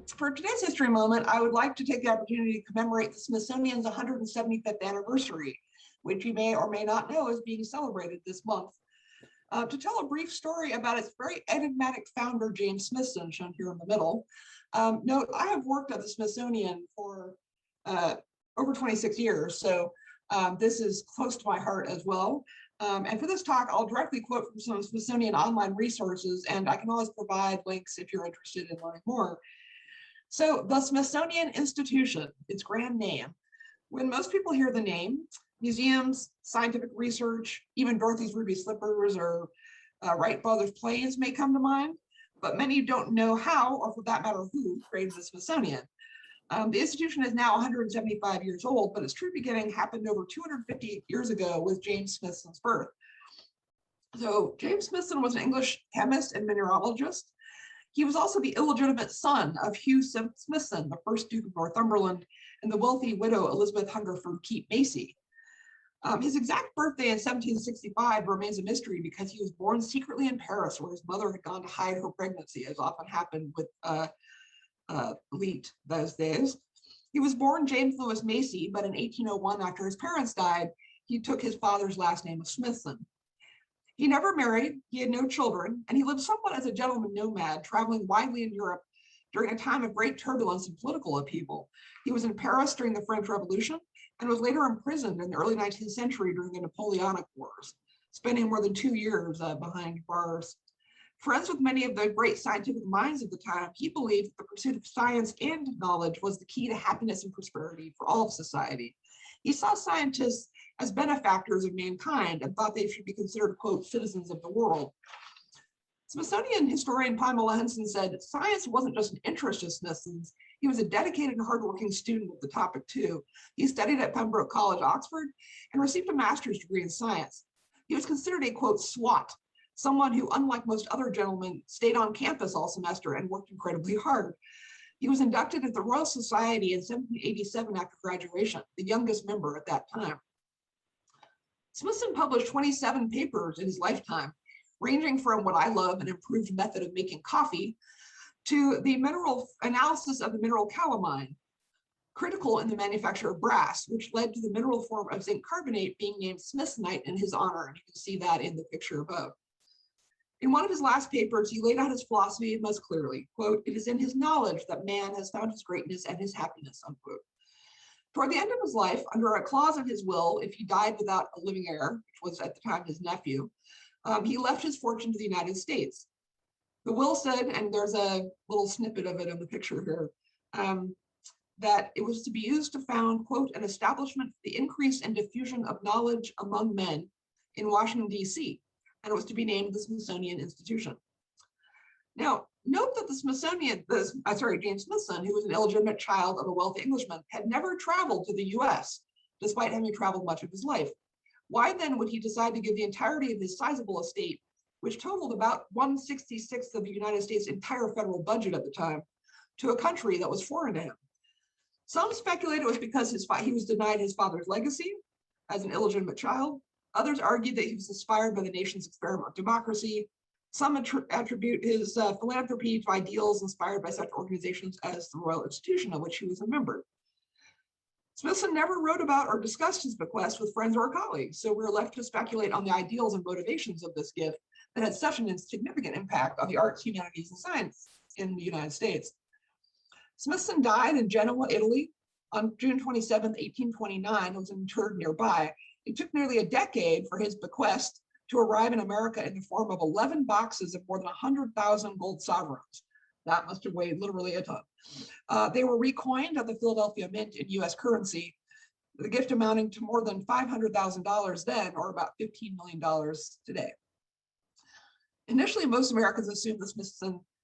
For today's history moment, I would like to take the opportunity to commemorate the Smithsonian's 175th anniversary, which you may or may not know is being celebrated this month. To tell a brief story about its very enigmatic founder, James Smithson, shown here in the middle. Note, I have worked at the Smithsonian for over 26 years, so this is close to my heart as well. And for this talk, I'll directly quote from some Smithsonian online resources, and I can always provide links if you're interested in learning more. So the Smithsonian Institution, its grand name. When most people hear the name, museums, scientific research, even Dorothy's Ruby Slippers or Wright Brothers planes may come to mind, but many don't know how, or for that matter, who created the Smithsonian. The institution is now 175 years old, but its true beginning happened over 250 years ago with James Smithson's birth. So James Smithson was an English chemist and mineralogist. He was also the illegitimate son of Hugh Smithson, the first Duke of Northumberland, and the wealthy widow Elizabeth Hungerford Keep Macy. His exact birthday in 1765 remains a mystery because he was born secretly in Paris, where his mother had gone to hide her pregnancy, as often happened with elite those days. He was born James Louis Macy, but in 1801, after his parents died, he took his father's last name of Smithson. He never married, he had no children, and he lived somewhat as a gentleman nomad, traveling widely in Europe during a time of great turbulence and political upheaval. He was in Paris during the French Revolution and was later imprisoned in the early 19th century during the Napoleonic Wars, spending more than 2 years behind bars. Friends with many of the great scientific minds of the time, he believed that the pursuit of science and knowledge was the key to happiness and prosperity for all of society. He saw scientists as benefactors of mankind and thought they should be considered, quote, citizens of the world. Smithsonian historian Pamela Henson said science wasn't just an interest of Smithson's, he was a dedicated and hardworking student of the topic too. He studied at Pembroke College, Oxford, and received a master's degree in science. He was considered a, quote, swot, someone who, unlike most other gentlemen, stayed on campus all semester and worked incredibly hard. He was inducted at the Royal Society in 1787 after graduation, the youngest member at that time. Smithson published 27 papers in his lifetime, ranging from what I love, an improved method of making coffee, to the mineral analysis of the mineral calamine, critical in the manufacture of brass, which led to the mineral form of zinc carbonate being named Smithsonite in his honor. And you can see that in the picture above. In one of his last papers, he laid out his philosophy most clearly, quote, "It is in his knowledge that man has found his greatness and his happiness," unquote. Toward the end of his life, under a clause in his will, if he died without a living heir, which was at the time his nephew, he left his fortune to the United States. The will said, and there's a little snippet of it in the picture here, that it was to be used to found, quote, "an establishment for the increase and diffusion of knowledge among men in Washington, D.C., and it was to be named the Smithsonian Institution." Now, note that James Smithson, who was an illegitimate child of a wealthy Englishman, had never traveled to the US, despite having traveled much of his life. Why then would he decide to give the entirety of his sizable estate, which totaled about 1/66 of the United States' entire federal budget at the time, to a country that was foreign to him? Some speculate it was because he was denied his father's legacy as an illegitimate child. Others argued that he was inspired by the nation's experiment of democracy. Some attribute his philanthropy to ideals inspired by such organizations as the Royal Institution, of which he was a member. Smithson never wrote about or discussed his bequest with friends or colleagues, so we're left to speculate on the ideals and motivations of this gift that had such an significant impact on the arts, humanities, and science in the United States. Smithson died in Genoa, Italy on June 27, 1829, and was interred nearby. It took nearly a decade for his bequest to arrive in America in the form of 11 boxes of more than 100,000 gold sovereigns. That must have weighed literally a ton. They were recoined at the Philadelphia Mint in US currency, the gift amounting to more than $500,000 then, or about $15 million today. Initially, most Americans assumed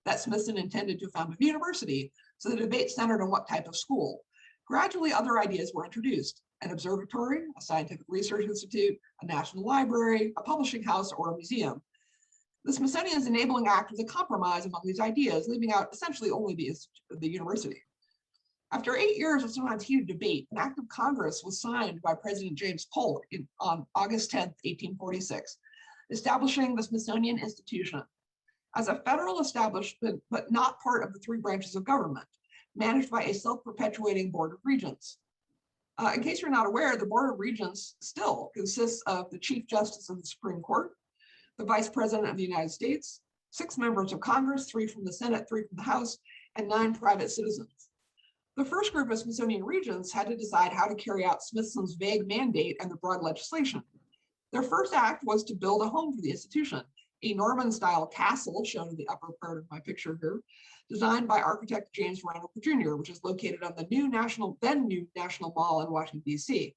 that Smithson intended to found a university, so the debate centered on what type of school. Gradually, other ideas were introduced: an observatory, a scientific research institute, a national library, a publishing house, or a museum. The Smithsonian's enabling act was a compromise among these ideas, leaving out essentially only the university. After 8 years of sometimes heated debate, an act of Congress was signed by President James Polk on August 10, 1846, establishing the Smithsonian Institution as a federal establishment, but not part of the 3 branches of government. managed by a self-perpetuating Board of Regents. In case you're not aware, the Board of Regents still consists of the Chief Justice of the Supreme Court, the Vice President of the United States, 6 members of Congress, 3 from the Senate, 3 from the House, and 9 private citizens. The first group of Smithsonian regents had to decide how to carry out Smithson's vague mandate and the broad legislation. Their first act was to build a home for the institution, a Norman-style castle, shown in the upper part of my picture here, designed by architect James Randolph Jr., which is located on the then new National Mall in Washington, D.C.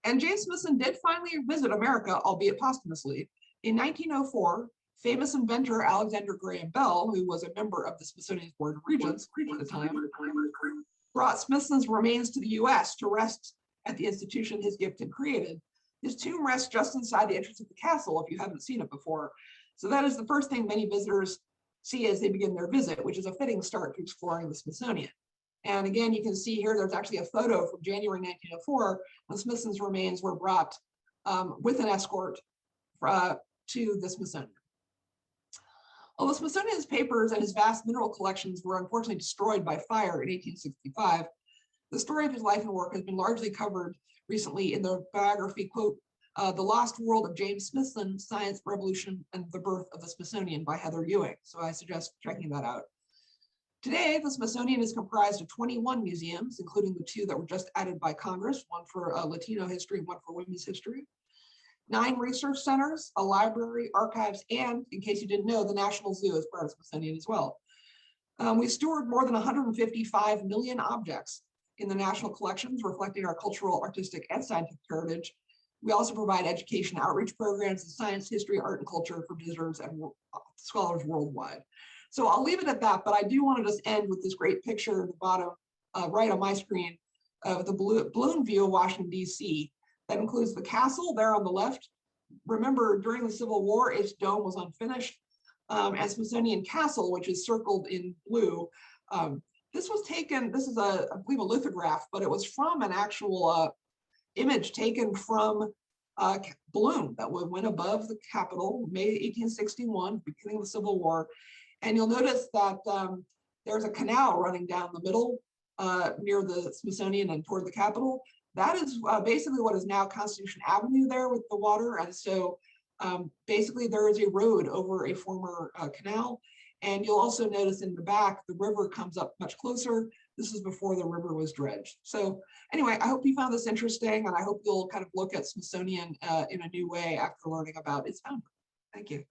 And James Smithson did finally visit America, albeit posthumously. In 1904, famous inventor Alexander Graham Bell, who was a member of the Smithsonian's Board of Regents at the time, brought Smithson's remains to the U.S. to rest at the institution his gift had created. His tomb rests just inside the entrance of the castle, if you haven't seen it before. So that is the first thing many visitors see as they begin their visit, which is a fitting start to exploring the Smithsonian. And again, you can see here, there's actually a photo from January 1904 when Smithson's remains were brought with an escort to the Smithsonian. Although Smithsonian's papers and his vast mineral collections were unfortunately destroyed by fire in 1865, the story of his life and work has been largely covered recently in the biography, quote, The Lost World of James Smithson, Science, Revolution, and the Birth of the Smithsonian by Heather Ewing. So I suggest checking that out. Today, the Smithsonian is comprised of 21 museums, including the 2 that were just added by Congress, one for Latino history and one for women's history, 9 research centers, a library, archives, and, in case you didn't know, the National Zoo is part of Smithsonian as well. We steward more than 155 million objects in the national collections, reflecting our cultural, artistic, and scientific heritage. We also provide education outreach programs in science, history, art, and culture for visitors and scholars worldwide. So I'll leave it at that, but I do want to just end with this great picture at the bottom, right on my screen, of the balloon view of Washington, D.C. That includes the castle there on the left. Remember, during the Civil War, its dome was unfinished. And Smithsonian Castle, which is circled in blue. This was taken, this is I believe a lithograph, but it was from an actual image taken from a balloon that went above the Capitol, May 1861, beginning of the Civil War. And you'll notice that there's a canal running down the middle near the Smithsonian and toward the Capitol. That is basically what is now Constitution Avenue there with the water. And so basically there is a road over a former canal. And you'll also notice in the back, the river comes up much closer. This is before the river was dredged. So anyway, I hope you found this interesting, and I hope you'll kind of look at Smithsonian in a new way after learning about its founder. Thank you.